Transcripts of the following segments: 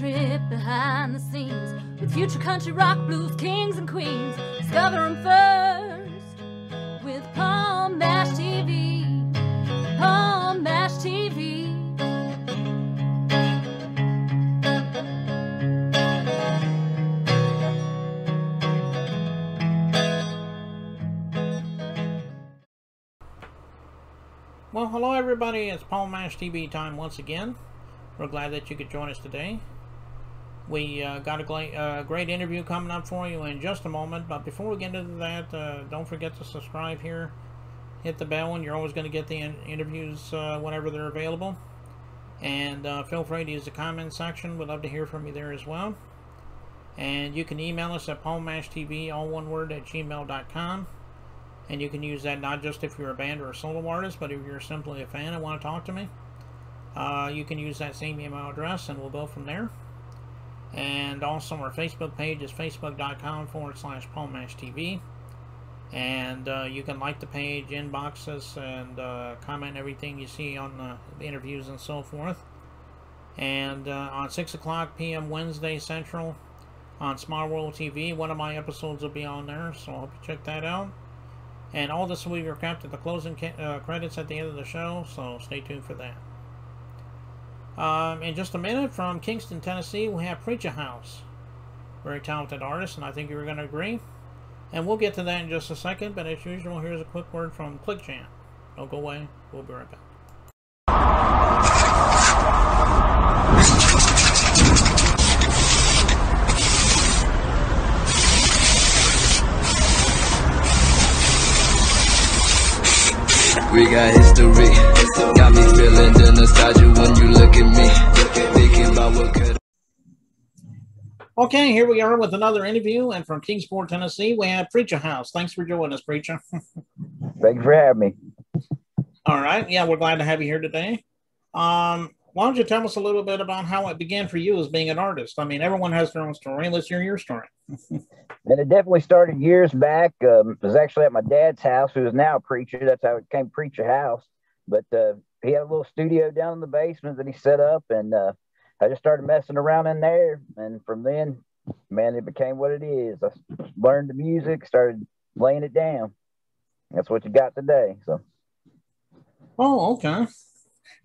trip behind the scenes with future country rock blues kings and queens. Discover them first with Palm Mash TV. Palm Mash TV. Well, hello everybody, it's Palm Mash TV time once again. We're glad that you could join us today. We got a great interview coming up for you in just a moment, but before we get into that, don't forget to subscribe here. Hit the bell and you're always going to get the interviews whenever they're available. And feel free to use the comment section. We'd love to hear from you there as well. And you can email us at palmmashtv, all one word, at gmail.com. And you can use that not just if you're a band or a solo artist, but if you're simply a fan and want to talk to me. You can use that same email address and we'll go from there. And also our Facebook page is facebook.com/PalmMashTV. And you can like the page, inbox us, and comment everything you see on the interviews and so forth. And on 6 o'clock p.m. Wednesday Central on Small World TV, one of my episodes will be on there, so I hope you check that out. And all this will be recapped at the closing credits at the end of the show, so stay tuned for that. In just a minute, from Kingston, Tennessee, we have Preacha House. Very talented artist, and I think you're going to agree. And we'll get to that in just a second, but as usual, here's a quick word from ClickJam. Don't go away, we'll be right back. We got history, got me feeling the nostalgia when you look at me, thinking about what could. Okay, here we are with another interview, and from Kingsport, Tennessee, we have Preacha House. Thanks for joining us, Preacha. Thank you for having me. All right, yeah, we're glad to have you here today. Why don't you tell us a little bit about how it began for you as being an artist? I mean, everyone has their own story. Let's hear your story. And it definitely started years back. It was actually at my dad's house, who is now a preacher. That's how it became Preacha House. But he had a little studio down in the basement that he set up, and I just started messing around in there. And from then, man, it became what it is. I learned the music, started laying it down. That's what you got today. So. Oh, okay.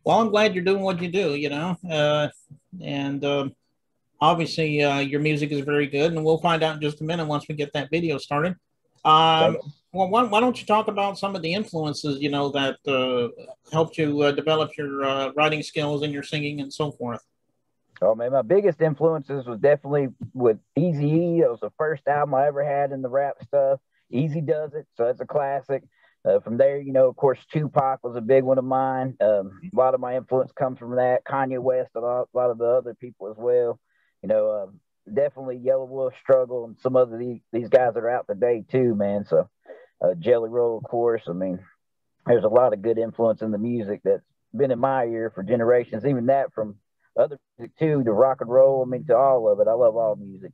Well, I'm glad you're doing what you do, you know. Obviously, your music is very good, and we'll find out in just a minute once we get that video started. Well, why don't you talk about some of the influences, you know, that helped you develop your writing skills and your singing and so forth? Oh, man, my biggest influences was definitely with Eazy-E. It was the first album I ever had in the rap stuff. Easy Does It, so it's a classic. From there, you know, of course, Tupac was a big one of mine. A lot of my influence comes from that. Kanye West, a lot of the other people as well. You know, definitely Yellow Wolf, Struggle, and some other these guys that are out today too, man. So Jelly Roll, of course. I mean, there's a lot of good influence in the music that's been in my ear for generations. Even that from other music too, to rock and roll. I mean, to all of it. I love all music.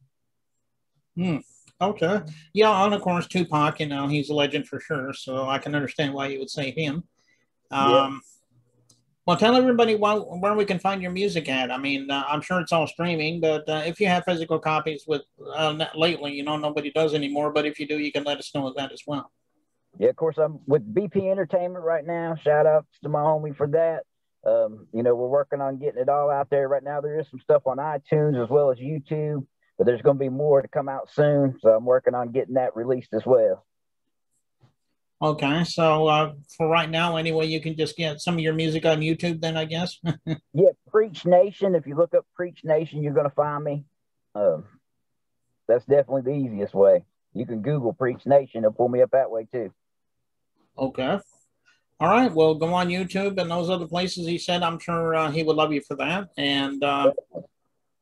Okay. Yeah, and of course, Tupac, you know, he's a legend for sure. So I can understand why you would say him. Yeah. Well, tell everybody where we can find your music at. I mean, I'm sure it's all streaming, but if you have physical copies with lately, you know, nobody does anymore. But if you do, you can let us know that as well. Yeah, of course, I'm with BP Entertainment right now. Shout out to my homie for that. You know, we're working on getting it all out there right now. There is some stuff on iTunes as well as YouTube, but there's going to be more to come out soon. So I'm working on getting that released as well. Okay, so for right now, anyway, you can just get some of your music on YouTube then, I guess? Yeah, Preach Nation. If you look up Preach Nation, you're going to find me. That's definitely the easiest way. You can Google Preach Nation. It'll pull me up that way, too. Okay. All right, well, go on YouTube and those other places he said. I'm sure he would love you for that.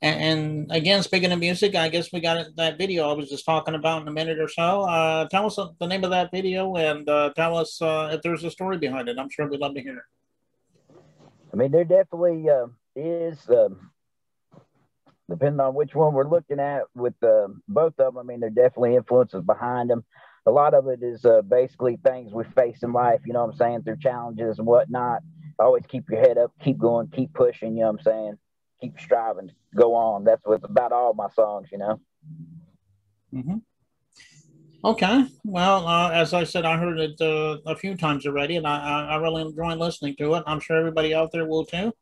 And again, speaking of music, I guess we got that video I was just talking about in a minute or so. Tell us the name of that video and tell us if there's a story behind it. I'm sure we'd love to hear it. I mean, there definitely is, depending on which one we're looking at with both of them. I mean, there are definitely influences behind them. A lot of it is basically things we face in life, you know what I'm saying, through challenges and whatnot. Always keep your head up, keep going, keep pushing, you know what I'm saying. keep striving to go on. That's what's about all my songs, you know. Mm-hmm. Okay. Well, as I said, I heard it a few times already, and I really enjoy listening to it. I'm sure everybody out there will too.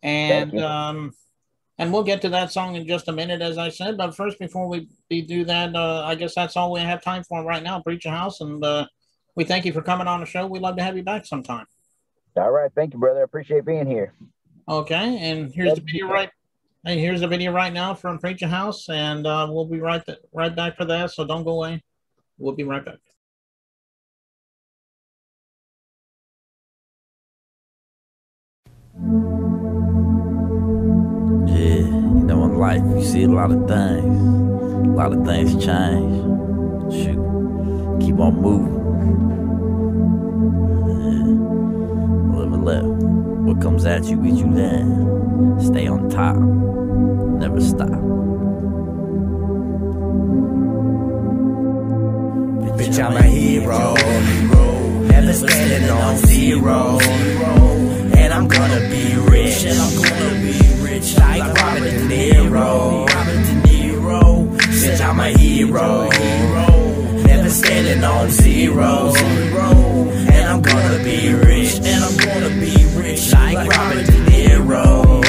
And we'll get to that song in just a minute, as I said. But first, before we do that, I guess that's all we have time for right now, Preacha House. And we thank you for coming on the show. We'd love to have you back sometime. All right. Thank you, brother. I appreciate being here. Okay. And here's the video right. Hey, here's the video right now from Preacha House, and we'll be right back for that. So don't go away. We'll be right back. Yeah, you know, in life, you see a lot of things change. Shoot, keep on moving. Yeah. Live and let what comes at you beat you down. Stay on top, never stop. Bitch, I'm a hero, never standing on zero. And I'm gonna be rich, like Robert De Niro. Bitch, I'm a hero, never standing on zero. And I'm gonna be rich, like Robert De Niro.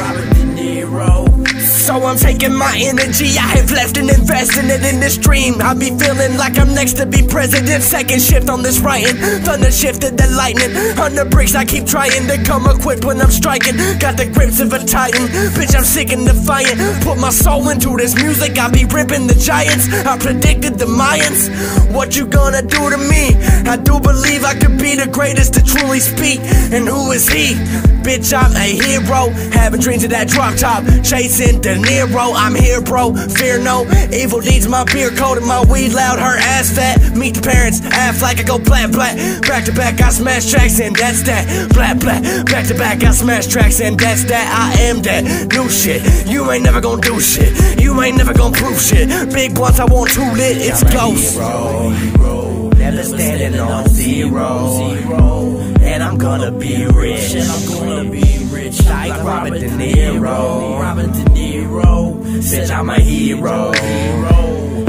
So I'm taking my energy I have left and investing it in this dream. I be feeling like I'm next to be president. Second shift on this writing, thunder shifted the lightning. On the bricks I keep trying to come equipped when I'm striking. Got the grips of a titan, bitch I'm sick and defiant. Put my soul into this music, I be ripping the giants. I predicted the Mayans. What you gonna do to me? I do believe I could be the greatest to truly speak. And who is he? Bitch, I'm a hero, having dreams of that drop top, chasing De Niro. I'm here, bro, fear no evil deeds. My beer cold and my weed loud, her ass fat. Meet the parents, act like I go black. Back to back, I smash tracks and that's that. Black, back to back, I smash tracks and that's that. I am that new shit. You ain't never gonna do shit. You ain't never gonna prove shit. Big ones I want too lit, it's close. Hero, never standing on zero. And I'm gonna be rich, like Robert De Niro. Bitch, I'm a hero,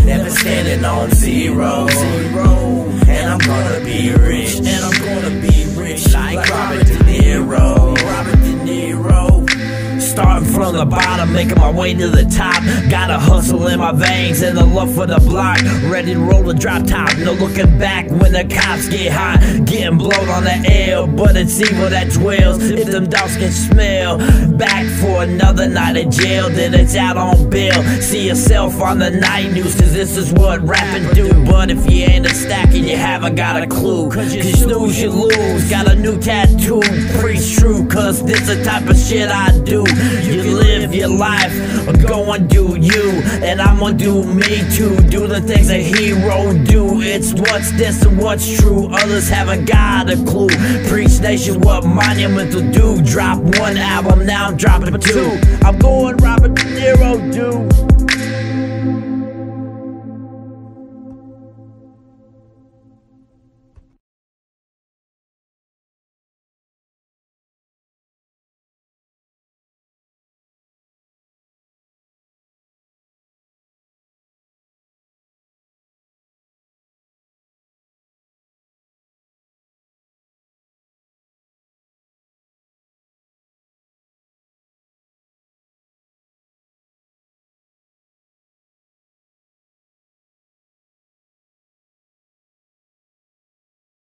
never standing on zero. And I'm gonna be rich, like Robert De Niro. Starting from the bottom, making my way to the top. Got a hustle in my veins and a love for the block. Ready to roll a drop top, no looking back when the cops get hot. Getting blown on the L, but it's evil that dwells. If them dogs can smell, back for another night in jail, then it's out on bail. See yourself on the night news, cause this is what rapping do. But if you ain't a stack and you haven't got a clue, cause you snooze, you lose. Got a new tattoo, preach true, cause this the type of shit I do. You live your life, go and do you, and I'ma do me too. Do the things a hero do. It's what's this and what's true. Others haven't got a clue. Preach Nation, what monumental do. Drop one album, now I'm dropping two. I'm going Robert De Niro, dude.